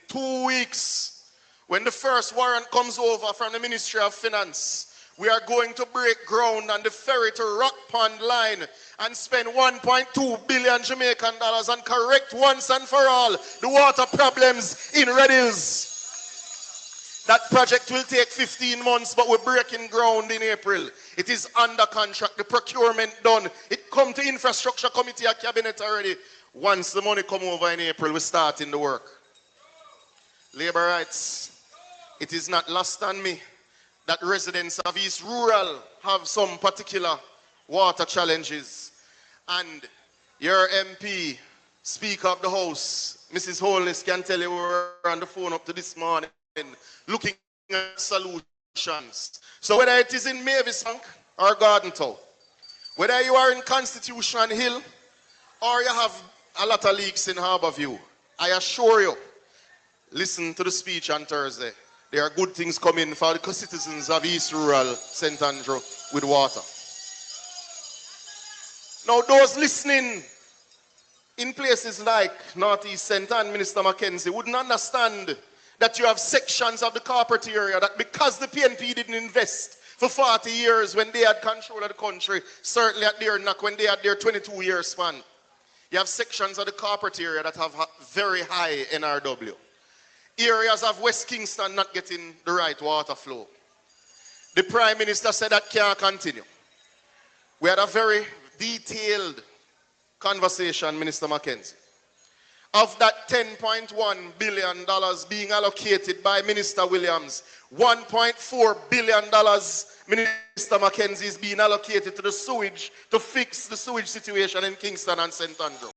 2 weeks, when the first warrant comes over from the Ministry of Finance, we are going to break ground on the ferry to Rock Pond line and spend 1.2 billion Jamaican dollars and correct once and for all the water problems in Red Hills. That project will take 15 months, but we're breaking ground in April. It is under contract, the procurement done. It come to infrastructure committee and cabinet already. Once the money come over in April, we're starting the work. Labor rights, it is not lost on me that residents of East Rural have some particular water challenges. And your MP, Speaker of the House, Mrs. Holness, can tell you we were on the phone up to this morning looking at solutions. So whether it is in Mavis Bank or Garden Town, whether you are in Constitution Hill or you have a lot of leaks in Harborview, I assure you, listen to the speech on Thursday. There are good things coming for the citizens of East Rural St. Andrew with water. Now those listening in places like Northeast St. Ann, Minister Mackenzie, wouldn't understand that you have sections of the corporate area that because the PNP didn't invest for 40 years when they had control of the country, certainly at their knock when they had their 22-year span, you have sections of the corporate area that have very high NRW. Areas of West Kingston not getting the right water flow. The Prime Minister said that can't continue. We had a very detailed conversation, Minister Mackenzie. Of that $10.1 billion being allocated by Minister Williams, $1.4 billion, Minister Mackenzie, is being allocated to the sewage to fix the sewage situation in Kingston and St. Andrew.